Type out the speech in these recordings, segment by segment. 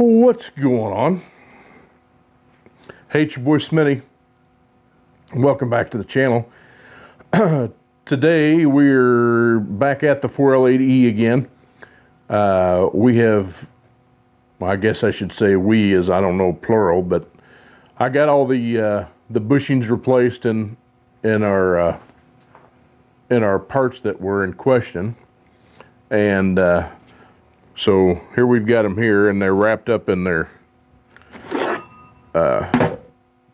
What's going on? Hey, it's your boy Smitty. Welcome back to the channel. Today we're back at the 4L8E again. We have, well, I guess I should say we, as I don't know plural, but I got all the bushings replaced in our parts that were in question, and so here we've got them here, and they're wrapped up in their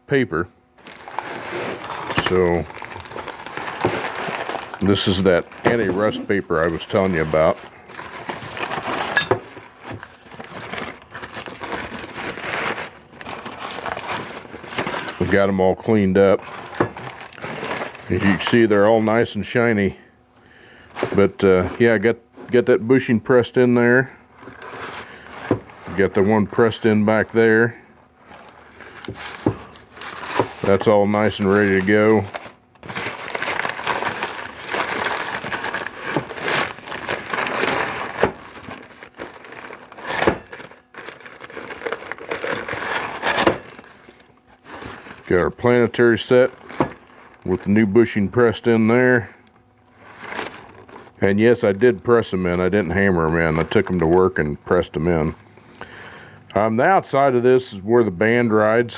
paper. So this is that anti-rust paper I was telling you about. We got them all cleaned up. As you can see, they're all nice and shiny. But yeah, I got that bushing pressed in there. Got the one pressed in back there. That's all nice and ready to go. Got our planetary set with the new bushing pressed in there. And yes, I did press them in. I didn't hammer them in. I took them to work and pressed them in. The outside of this is where the band rides,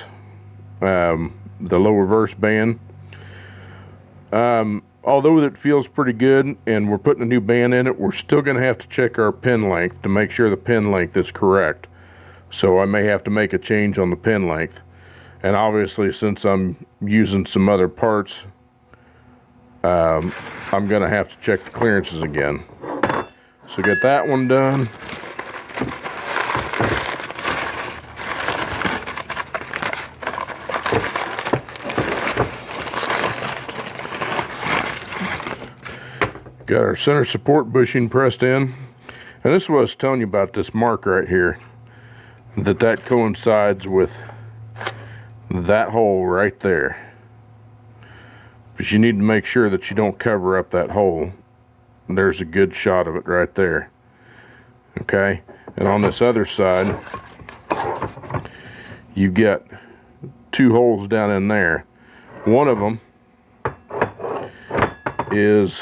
the low reverse band. Although it feels pretty good and we're putting a new band in it, we're still going to have to check our pin length to make sure the pin length is correct. So I may have to make a change on the pin length. And obviously, since I'm using some other parts, I'm going to have to check the clearances again. So get that one done. Got our center support bushing pressed in. And this is what I was telling you about, this mark right here. That coincides with that hole right there. But you need to make sure that you don't cover up that hole. And there's a good shot of it right there. Okay? And on this other side, you've got two holes down in there. One of them is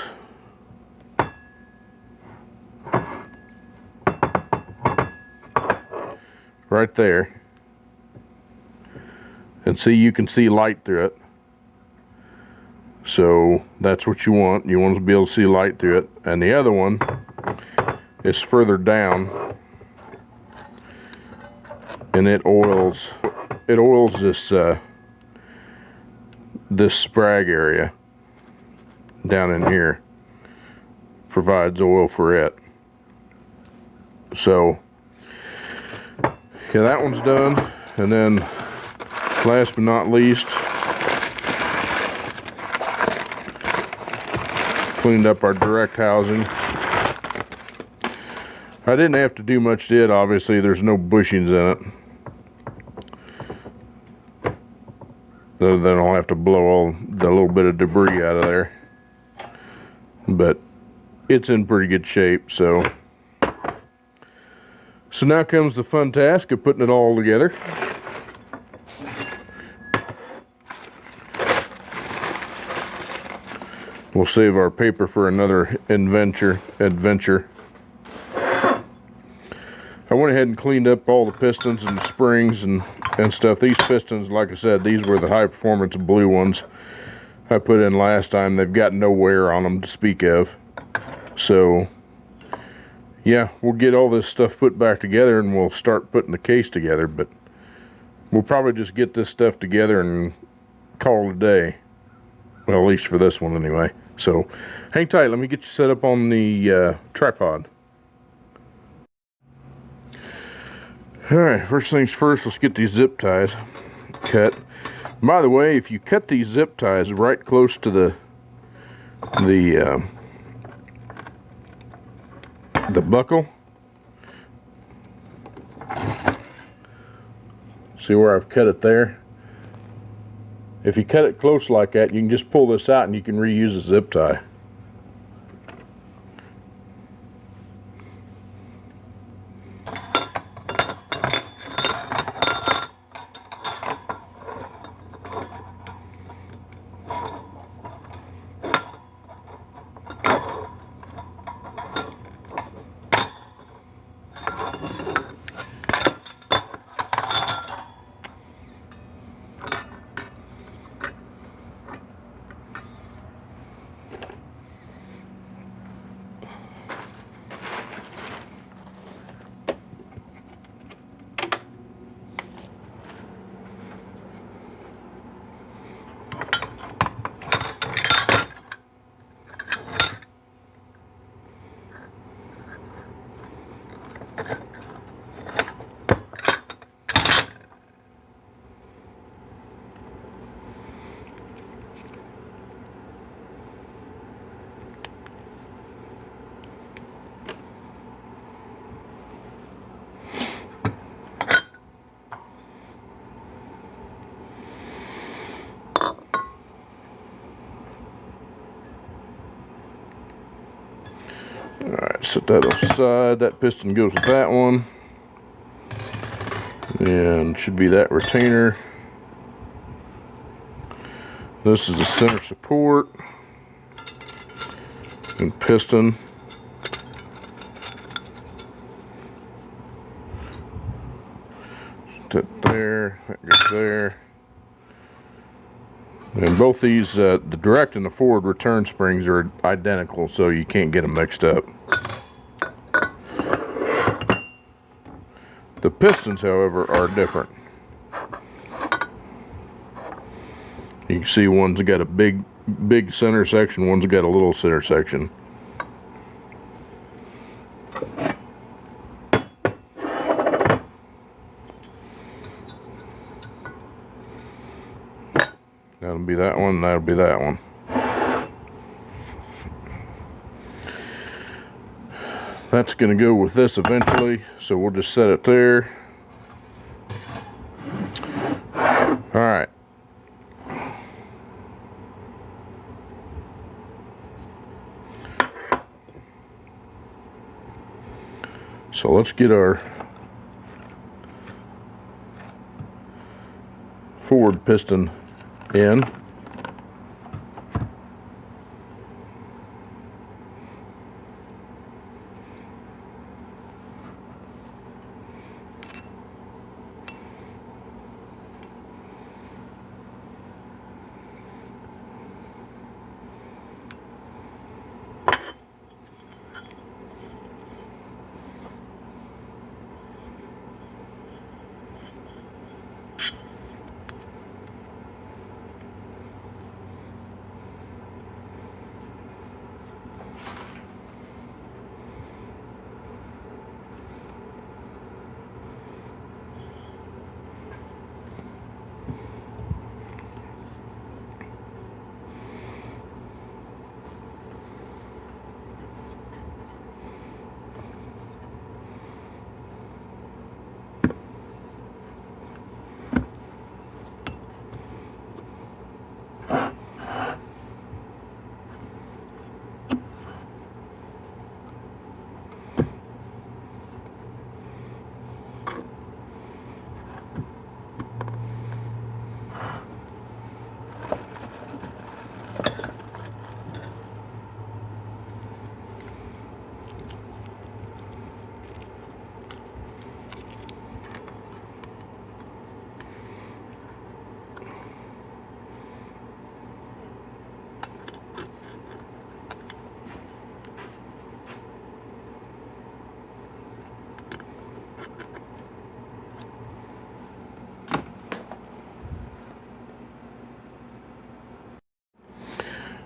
right there. And see, you can see light through it. So that's what you want. You want to be able to see light through it. And the other one is further down, and it oils this this sprag area down in here. Provides oil for it. So yeah, that one's done. And then last but not least, cleaned up our direct housing. I didn't have to do much to it. Obviously, there's no bushings in it. Then I'll have to blow all the little bit of debris out of there. But it's in pretty good shape, so now comes the fun task of putting it all together. We'll save our paper for another adventure. I went ahead and cleaned up all the pistons and the springs and stuff. These pistons, like I said, these were the high performance blue ones I put in last time. They've got no wear on them to speak of. So yeah, we'll get all this stuff put back together and we'll start putting the case together. But we'll probably just get this stuff together and call it a day. Well, at least for this one anyway. So hang tight, let me get you set up on the tripod. Alright, first things first, let's get these zip ties cut. By the way, if you cut these zip ties right close to the buckle, see where I've cut it there? If you cut it close like that, you can just pull this out and you can reuse a zip tie. Set that aside. That piston goes with that one. And should be that retainer. This is the center support and piston. That there, that goes there. And both these, the direct and the forward return springs are identical, so you can't get them mixed up. The pistons, however, are different. You can see one's got a big center section, one's got a little center section. That'll be that one, and that'll be that one. That's going to go with this eventually, so we'll just set it there. Alright. So let's get our forward piston in.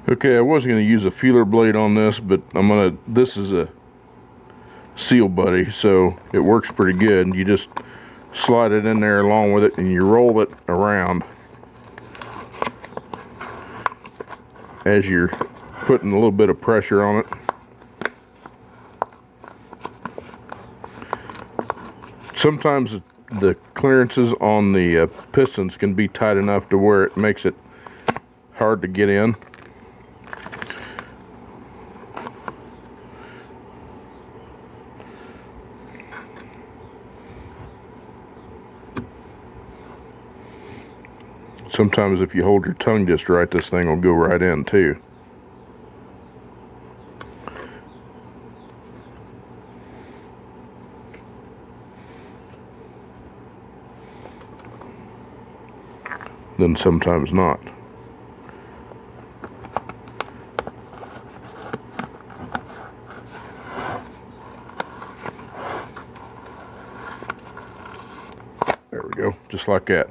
Okay, I was going to use a feeler blade on this, but this is a seal buddy, so it works pretty good. You just slide it in there along with it and you roll it around as you're putting a little bit of pressure on it. Sometimes the clearances on the pistons can be tight enough to where it makes it hard to get in. Sometimes if you hold your tongue just right, this thing will go right in too. Then sometimes not. There we go, just like that.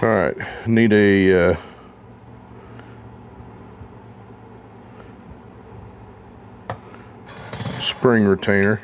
Alright, need a spring retainer.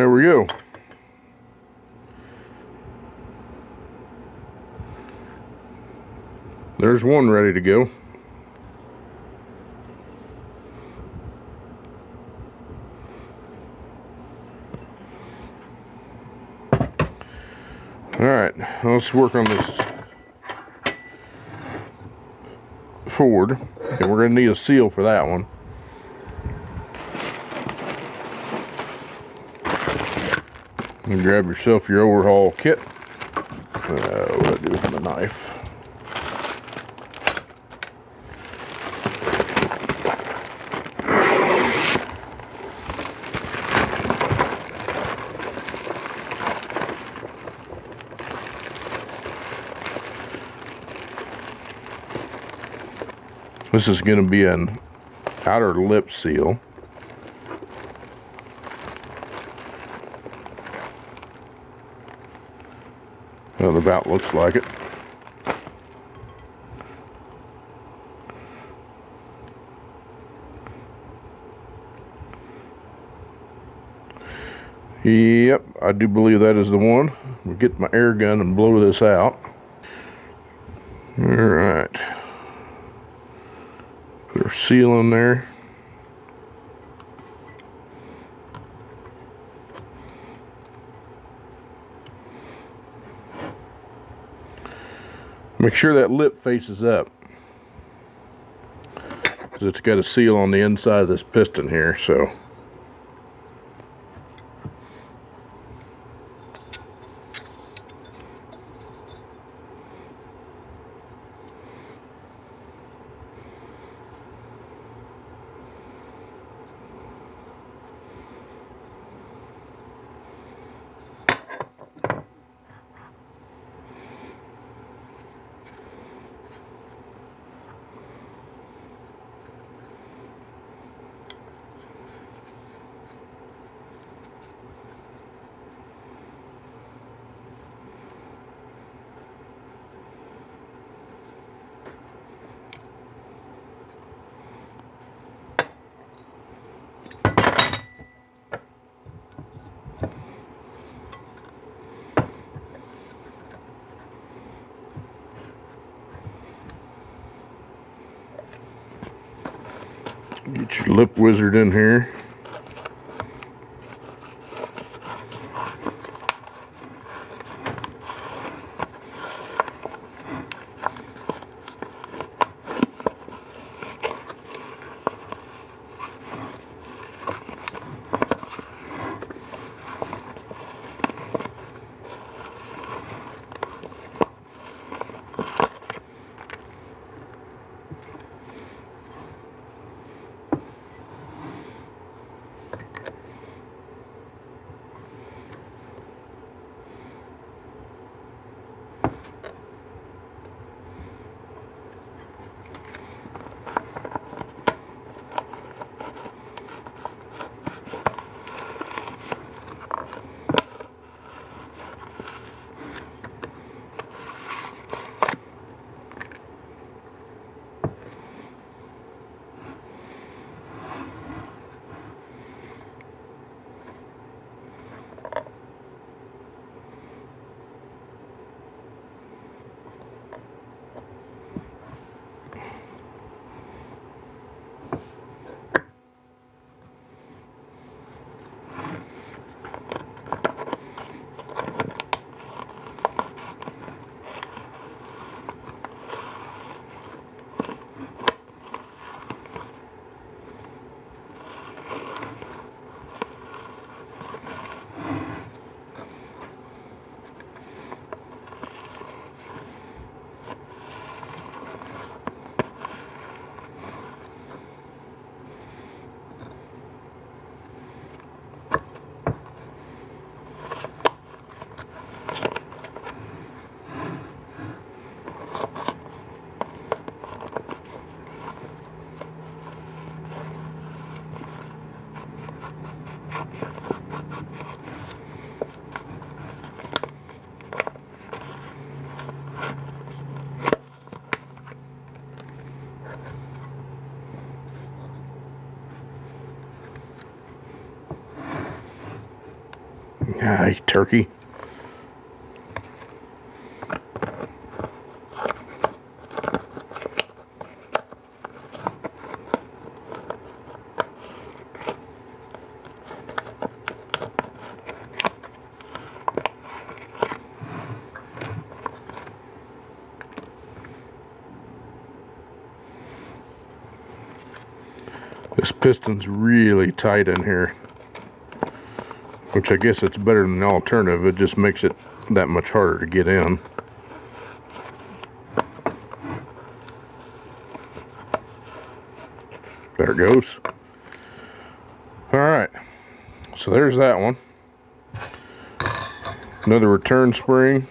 there we go. There's one ready to go. Alright, let's work on this forward. And we're going to need a seal for that one. And grab yourself your overhaul kit. What do I do with my knife? This is going to be an outer lip seal. Well, it about looks like it. Yep, I do believe that is the one. We'll get my air gun and blow this out. Alright. Put our seal in there. Make sure that lip faces up, because it's got a seal on the inside of this piston here, so. Get your lip wizard in here. Ah, turkey. This piston's really tight in here, which I guess it's better than the alternative. It just makes it that much harder to get in. There it goes. Alright, so there's that one. Another return spring.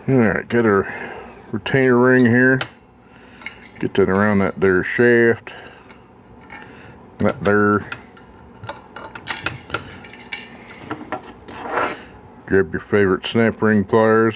Alright, get our retainer ring here. Get that around that there shaft. That there. Grab your favorite snap ring pliers.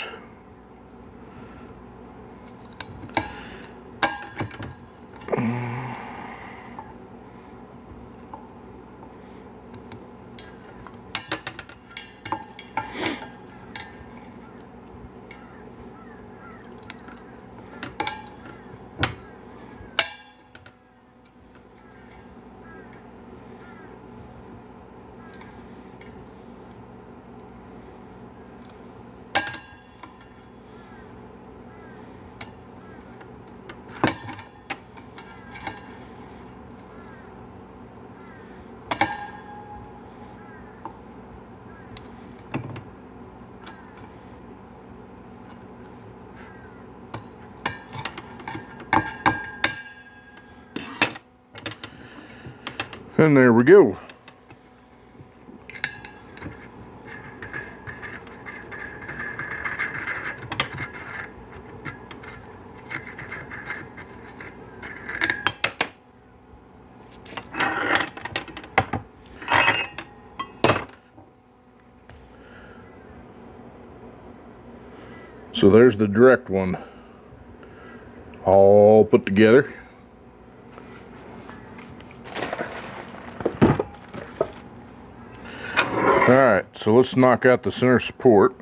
And there we go. So there's the direct one all put together. Alright, so let's knock out the center support.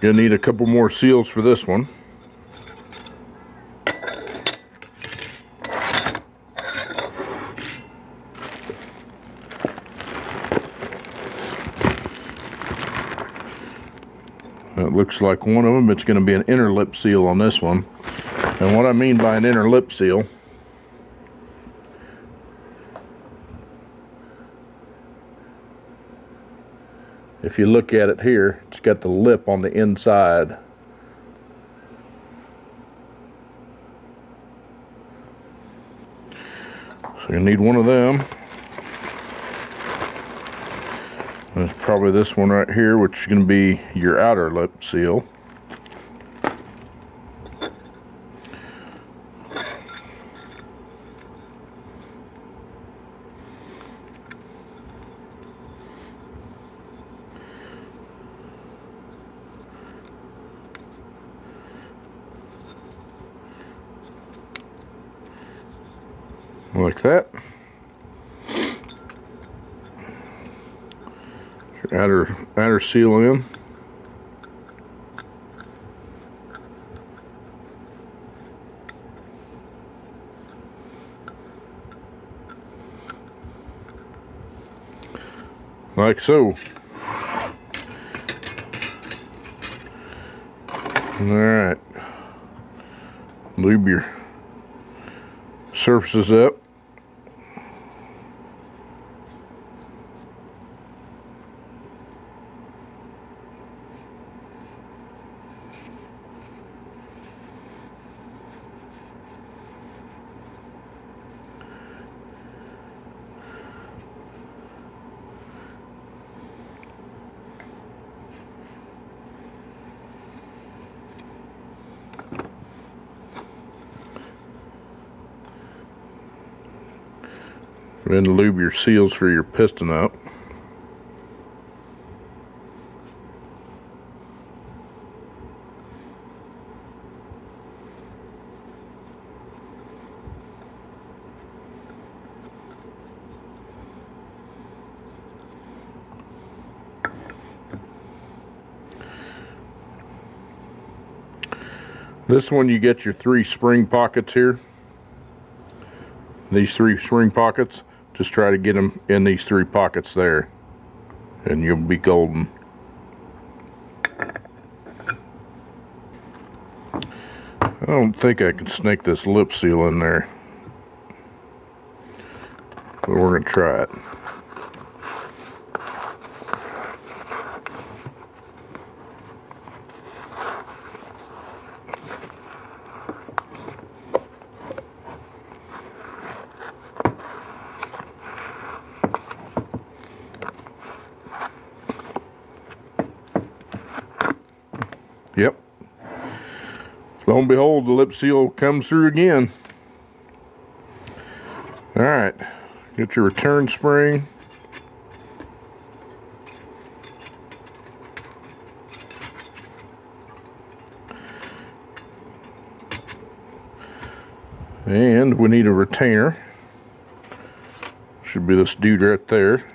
Gonna need a couple more seals for this one. It looks like one of them, it's going to be an inner lip seal on this one. And what I mean by an inner lip seal, if you look at it here, it's got the lip on the inside. So you need one of them. There's probably this one right here, which is going to be your outer lip seal. Like that. Your outer seal in. Like so. Alright. Lube your surfaces up. Then lube your seals for your piston up. This one, you get your 3 spring pockets here. These 3 spring pockets, just try to get them in these 3 pockets there, and you'll be golden. I don't think I can snake this lip seal in there, but we're going to try it. Yep. Lo and behold, the lip seal comes through again. Alright, get your return spring. And we need a retainer. Should be this dude right there.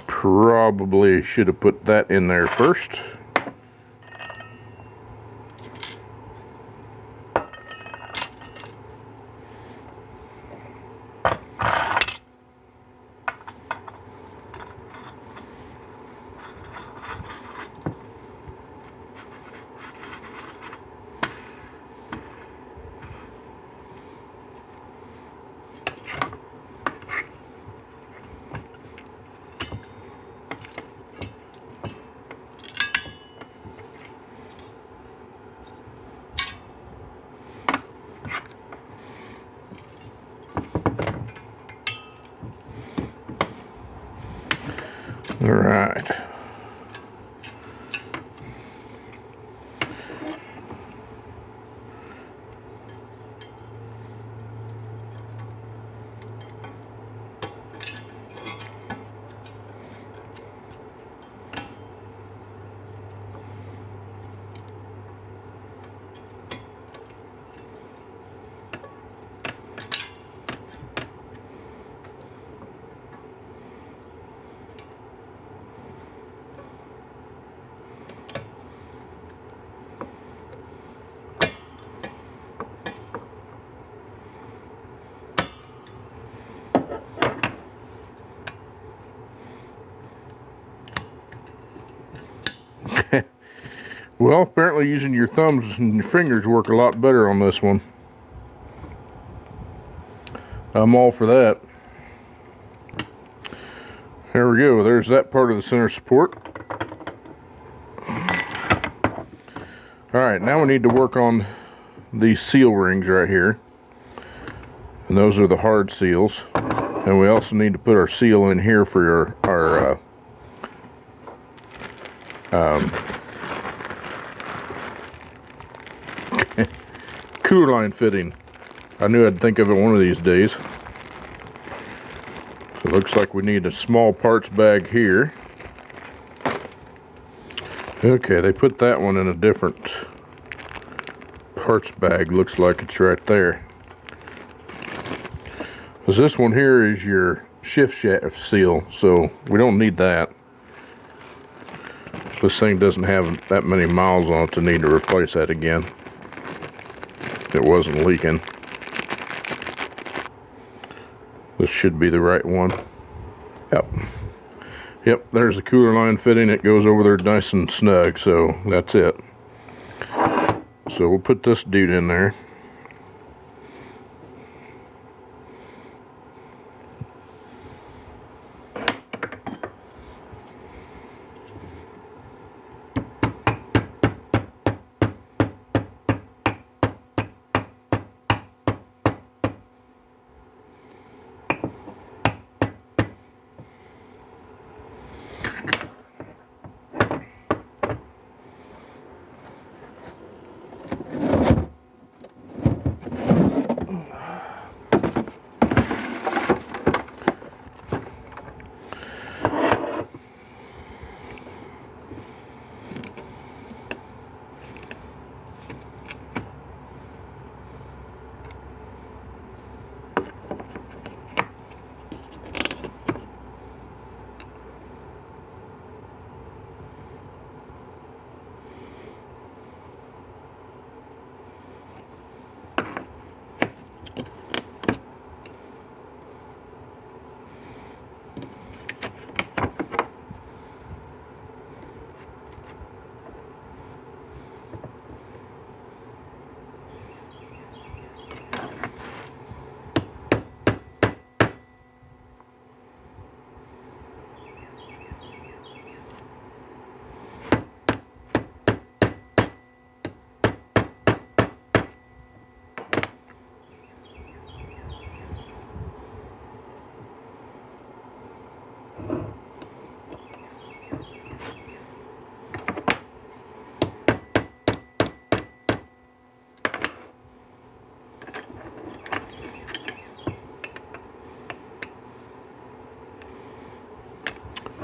Probably should have put that in there first. All right. Well, apparently using your thumbs and your fingers work a lot better on this one. I'm all for that. There we go. There's that part of the center support. Alright, now we need to work on these seal rings right here. And those are the hard seals. And we also need to put our seal in here for our cooler line fitting. I knew I'd think of it one of these days. So it looks like we need a small parts bag here. Okay, they put that one in a different parts bag. Looks like it's right there. Because this one here is your shift shaft seal, so we don't need that. This thing doesn't have that many miles on it to need to replace that again. It wasn't leaking. This should be the right one. Yep, there's the cooler line fitting. It goes over there nice and snug, so that's it. So we'll put this dude in there.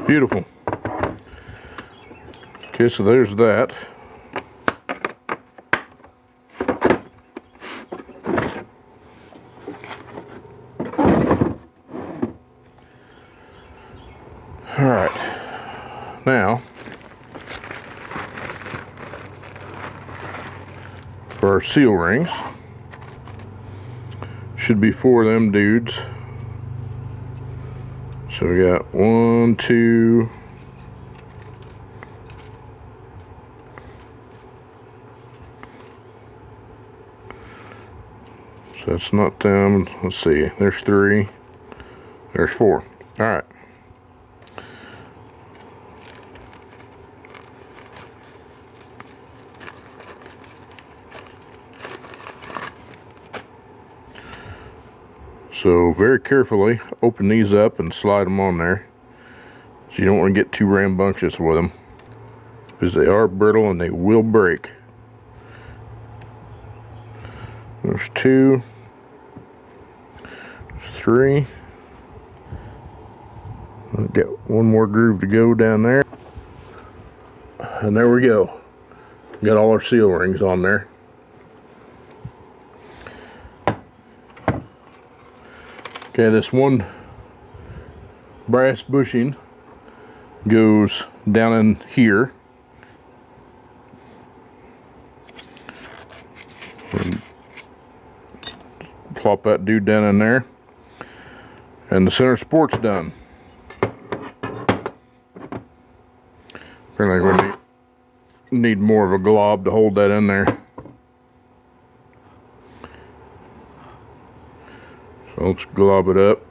Beautiful. Okay, so there's that. All right. Now, for our seal rings, should be 4 of them dudes. So we got 1, 2, so that's not them. Let's see, there's 3, there's 4. All right. So very carefully open these up and slide them on there. So you don't want to get too rambunctious with them, because they are brittle and they will break. There's 2, there's 3. I'll get one more groove to go down there. And there we go. Got all our seal rings on there. Okay, this one brass bushing goes down in here. And plop that dude down in there. And the center support's done. Apparently we're going to need more of a glob to hold that in there. So let's glob it up.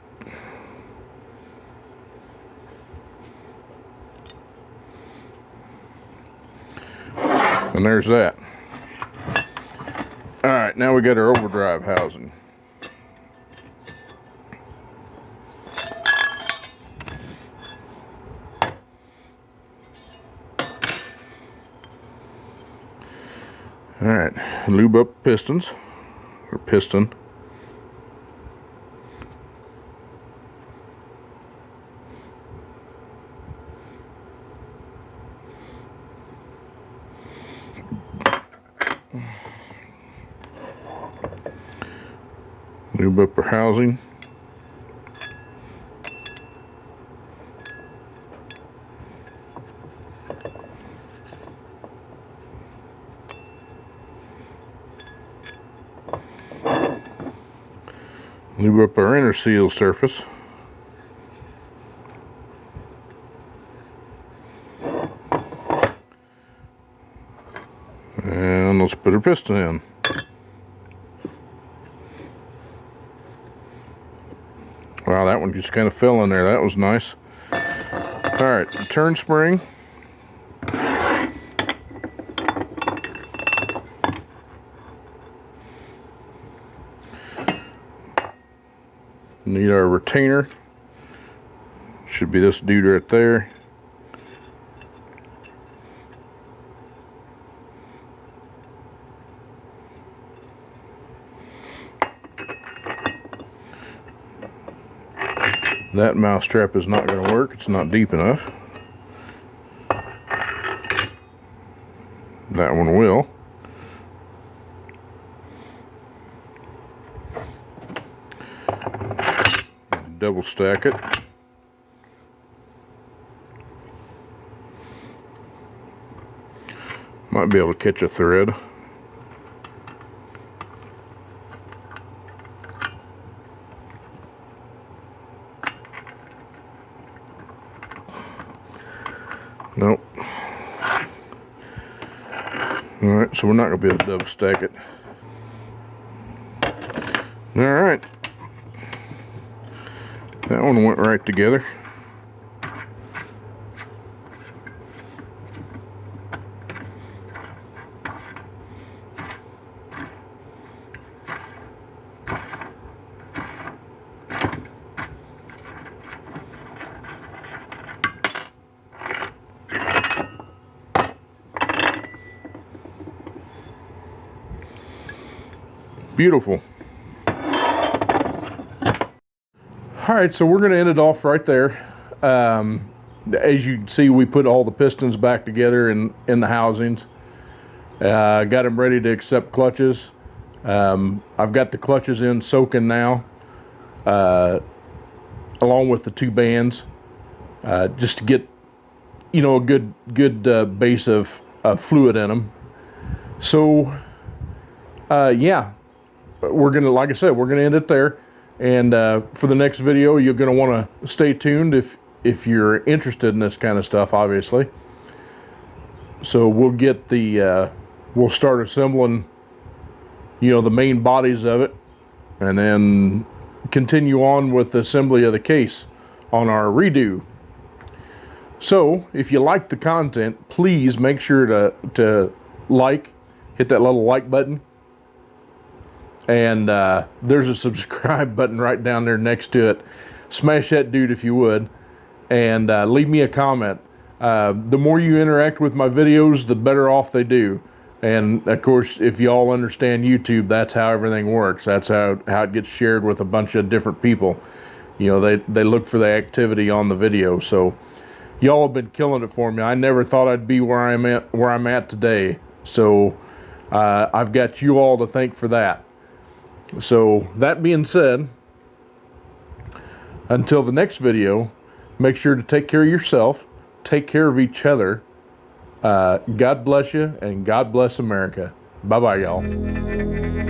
And there's that. Alright, now we got our overdrive housing. Alright, lube up pistons, or piston. Lube up our housing. Lube up our inner seal surface. And let's put our piston in. Wow, that one just kind of fell in there. That was nice. Alright, turn spring. Need our retainer. Should be this dude right there. That mousetrap is not going to work. It's not deep enough. That one will. Double stack it. Might be able to catch a thread. Nope. Alright, so we're not going to be able to double stack it. Alright. That one went right together. Beautiful. Alright, so we're going to end it off right there. As you can see, we put all the pistons back together in the housings. Got them ready to accept clutches. I've got the clutches in soaking now, along with the two bands, just to get, you know, a good base of fluid in them. So yeah, we're gonna, like I said, we're gonna end it there. And for the next video, you're going to want to stay tuned if you're interested in this kind of stuff, obviously. So we'll get we'll start assembling, you know, the main bodies of it, and then continue on with the assembly of the case on our redo. So if you like the content, please make sure to hit that little like button. And there's a subscribe button right down there next to it. Smash that dude if you would, and leave me a comment. The more you interact with my videos, the better off they do. And of course, if you all understand YouTube, that's how everything works. That's how it gets shared with a bunch of different people. You know, they look for the activity on the video. So y'all have been killing it for me. I never thought I'd be where I'm at today. So I've got you all to thank for that. So that being said, until the next video, make sure to take care of yourself, take care of each other. God bless you, and God bless America. Bye-bye, y'all.